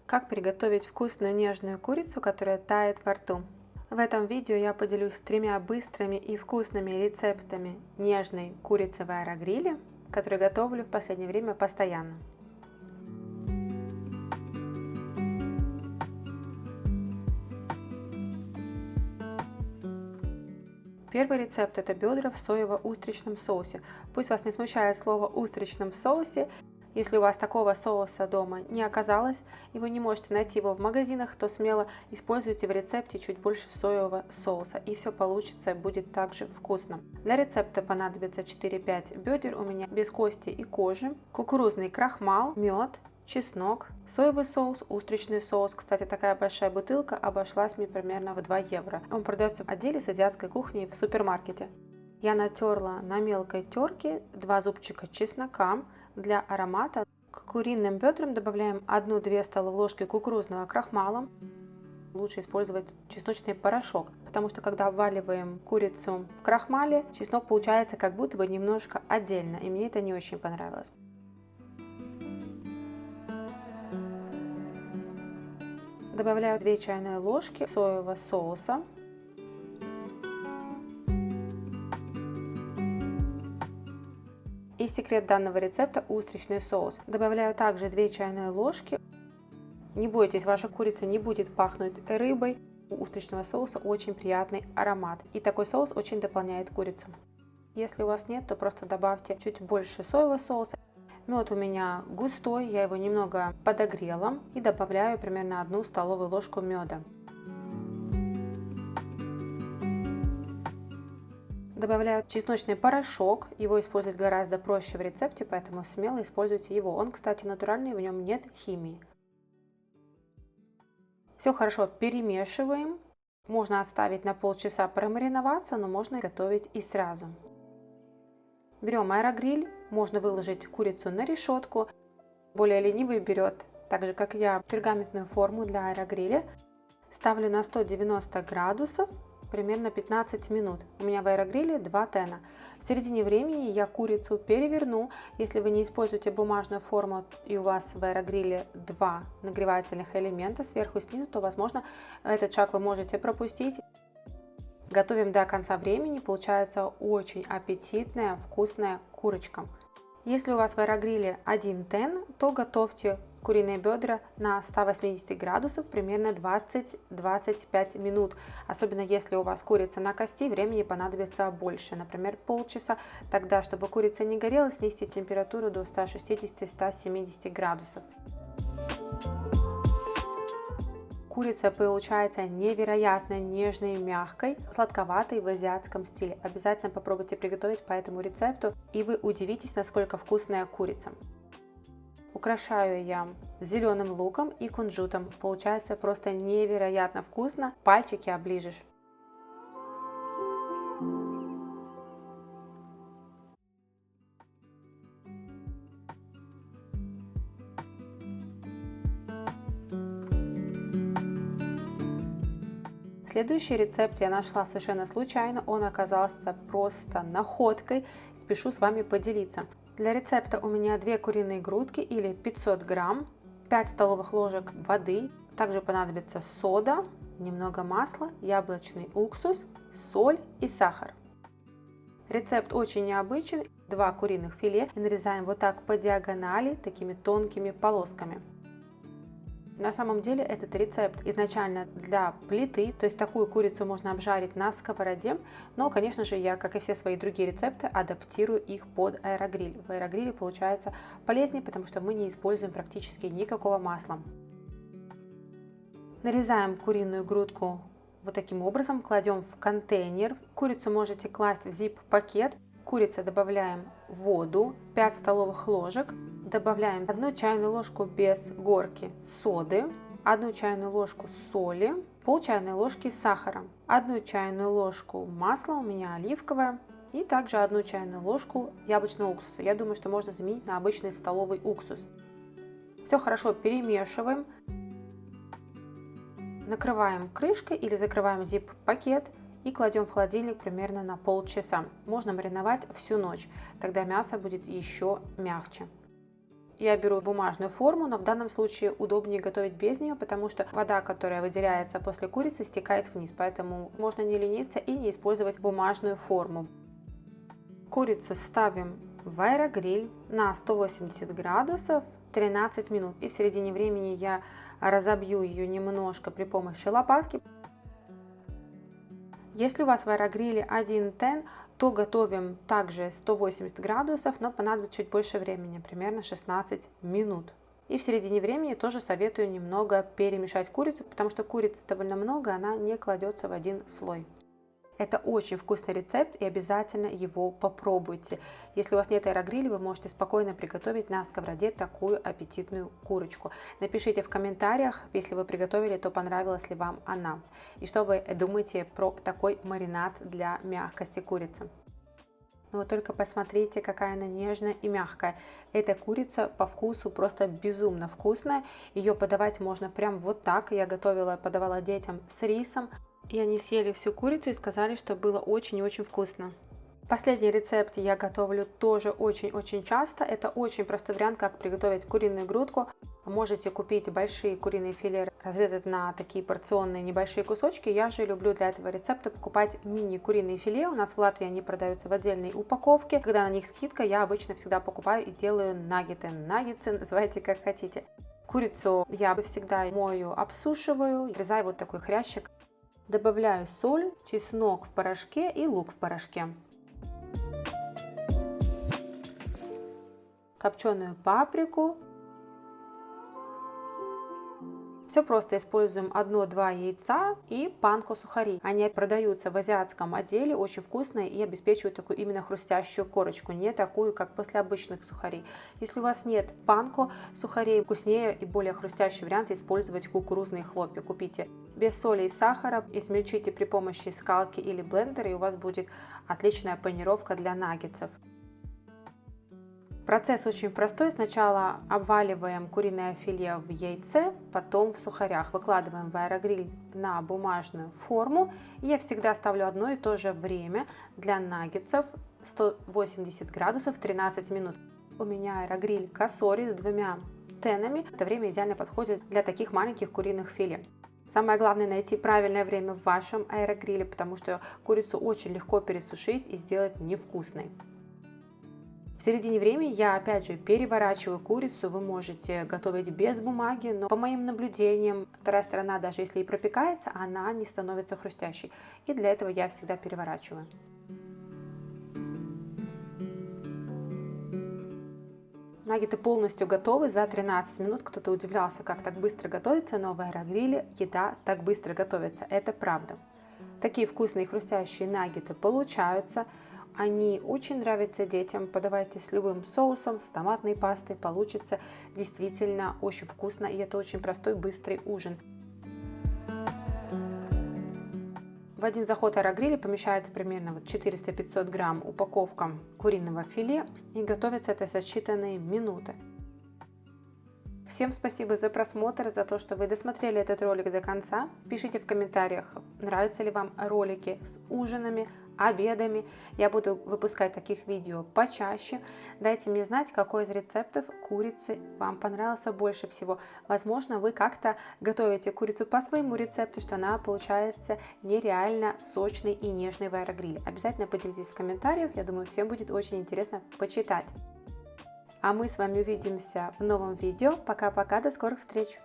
Как приготовить вкусную нежную курицу, которая тает во рту. В этом видео я поделюсь с 3 быстрыми и вкусными рецептами нежной курицы в аэрогриле, которую готовлю в последнее время постоянно. Первый рецепт — это бедра в соево-устричном соусе. Пусть вас не смущает слово «устричном соусе». Если у вас такого соуса дома не оказалось, и вы не можете найти его в магазинах, то смело используйте в рецепте чуть больше соевого соуса, и все получится, будет также вкусно. Для рецепта понадобится 4-5 бедер, у меня без кости и кожи, кукурузный крахмал, мед, чеснок, соевый соус, устричный соус. Кстати, такая большая бутылка обошлась мне примерно в 2 евро. Он продается в отделе с азиатской кухней в супермаркете. Я натерла на мелкой терке 2 зубчика чеснока. Для аромата к куриным бедрам добавляем 1-2 столовые ложки кукурузного крахмала. Лучше использовать чесночный порошок, потому что когда обваливаем курицу в крахмале, чеснок получается как будто бы немножко отдельно, и мне это не очень понравилось. Добавляю 2 чайные ложки соевого соуса. И секрет данного рецепта — устричный соус. Добавляю также 2 чайные ложки. Не бойтесь, ваша курица не будет пахнуть рыбой. У устричного соуса очень приятный аромат. И такой соус очень дополняет курицу. Если у вас нет, то просто добавьте чуть больше соевого соуса. Мед у меня густой, я его немного подогрела и добавляю примерно 1 столовую ложку меда. Добавляю чесночный порошок, его использовать гораздо проще в рецепте, поэтому смело используйте его. Он, кстати, натуральный, в нем нет химии. Все хорошо перемешиваем. Можно оставить на полчаса промариноваться, но можно готовить и сразу. Берем аэрогриль, можно выложить курицу на решетку. Более ленивый берет, так же как я, пергаментную форму для аэрогриля. Ставлю на 190 градусов. Примерно 15 минут. У меня в аэрогриле 2 тена. В середине времени я курицу переверну. Если вы не используете бумажную форму и у вас в аэрогриле 2 нагревательных элемента сверху и снизу, то, возможно, этот шаг вы можете пропустить. Готовим до конца времени. Получается очень аппетитная, вкусная курочка. Если у вас в аэрогриле 1 тен, то готовьте куриные бедра на 180 градусов примерно 20-25 минут. Особенно если у вас курица на кости, времени понадобится больше, например, полчаса. Тогда, чтобы курица не горела, снизьте температуру до 160-170 градусов. Курица получается невероятно нежной и мягкой, сладковатой в азиатском стиле. Обязательно попробуйте приготовить по этому рецепту, и вы удивитесь, насколько вкусная курица. Украшаю я зеленым луком и кунжутом. Получается просто невероятно вкусно. Пальчики оближешь. Следующий рецепт я нашла совершенно случайно. Он оказался просто находкой. Спешу с вами поделиться. Для рецепта у меня 2 куриные грудки или 500 грамм, 5 столовых ложек воды, также понадобится сода, немного масла, яблочный уксус, соль и сахар. Рецепт очень необычен. 2 куриных филе нарезаем вот так по диагонали, такими тонкими полосками. На самом деле этот рецепт изначально для плиты, то есть такую курицу можно обжарить на сковороде, но, конечно же, я, как и все свои другие рецепты, адаптирую их под аэрогриль. В аэрогриле получается полезнее, потому что мы не используем практически никакого масла. Нарезаем куриную грудку вот таким образом, кладем в контейнер. Курицу можете класть в zip-пакет. Курице добавляем воду, 5 столовых ложек. Добавляем 1 чайную ложку без горки соды, 1 чайную ложку соли, пол чайной ложки сахара, 1 чайную ложку масла, у меня оливковое, и также 1 чайную ложку яблочного уксуса. Я думаю, что можно заменить на обычный столовый уксус. Все хорошо перемешиваем, накрываем крышкой или закрываем zip-пакет и кладем в холодильник примерно на полчаса. Можно мариновать всю ночь, тогда мясо будет еще мягче. Я беру бумажную форму, но в данном случае удобнее готовить без нее, потому что вода, которая выделяется после курицы, стекает вниз, поэтому можно не лениться и не использовать бумажную форму. Курицу ставим в аэрогриль на 180 градусов 13 минут. И в середине времени я разобью ее немножко при помощи лопатки. Если у вас в аэрогриле 1 тен, то готовим также 180 градусов, но понадобится чуть больше времени, примерно 16 минут. И в середине времени тоже советую немного перемешать курицу, потому что курицы довольно много, она не кладется в один слой. Это очень вкусный рецепт, и обязательно его попробуйте. Если у вас нет аэрогриля, вы можете спокойно приготовить на сковороде такую аппетитную курочку. Напишите в комментариях, если вы приготовили, то понравилась ли вам она. И что вы думаете про такой маринад для мягкости курицы. Но вот только посмотрите, какая она нежная и мягкая. Эта курица по вкусу просто безумно вкусная. Ее подавать можно прям вот так. Я подавала детям с рисом. И они съели всю курицу и сказали, что было очень и очень вкусно. Последний рецепт я готовлю тоже очень-очень часто. Это очень простой вариант, как приготовить куриную грудку. Можете купить большие куриные филе, разрезать на такие порционные небольшие кусочки. Я же люблю для этого рецепта покупать мини-куриные филе. У нас в Латвии они продаются в отдельной упаковке. Когда на них скидка, я обычно всегда покупаю и делаю наггеты. Наггетсы называйте как хотите. Курицу я всегда мою, обсушиваю, нарезаю вот такой хрящик. Добавляю соль, чеснок в порошке и лук в порошке. Копченую паприку. Все просто, используем 1-2 яйца и панко сухари. Они продаются в азиатском отделе, очень вкусные и обеспечивают такую именно хрустящую корочку, не такую, как после обычных сухарей. Если у вас нет панко сухарей, вкуснее и более хрустящий вариант использовать кукурузные хлопья. Купите без соли и сахара, измельчите при помощи скалки или блендера, и у вас будет отличная панировка для наггетсов. Процесс очень простой. Сначала обваливаем куриное филе в яйце, потом в сухарях. Выкладываем в аэрогриль на бумажную форму. Я всегда ставлю одно и то же время для наггетсов 180 градусов 13 минут. У меня аэрогриль касори с 2 тенами. Это время идеально подходит для таких маленьких куриных филе. Самое главное найти правильное время в вашем аэрогриле, потому что курицу очень легко пересушить и сделать невкусной. В середине времени я опять же переворачиваю курицу. Вы можете готовить без бумаги, но по моим наблюдениям вторая сторона, даже если и пропекается, она не становится хрустящей. И для этого я всегда переворачиваю. Наггеты полностью готовы за 13 минут. Кто-то удивлялся, как так быстро готовится, но в аэрогриле еда так быстро готовится. Это правда. Такие вкусные хрустящие наггеты получаются. Они очень нравятся детям. Подавайте с любым соусом, с томатной пастой. Получится действительно очень вкусно. И это очень простой, быстрый ужин. В один заход аэрогриля помещается примерно 400-500 грамм упаковка куриного филе. И готовится это за считанные минуты. Всем спасибо за просмотр, за то, что вы досмотрели этот ролик до конца. Пишите в комментариях, нравятся ли вам ролики с ужинами, обедами. Я буду выпускать таких видео почаще. Дайте мне знать, какой из рецептов курицы вам понравился больше всего. Возможно, вы как-то готовите курицу по своему рецепту, что она получается нереально сочной и нежной в аэрогриле. Обязательно поделитесь в комментариях. Я думаю, всем будет очень интересно почитать. А мы с вами увидимся в новом видео. Пока-пока, до скорых встреч!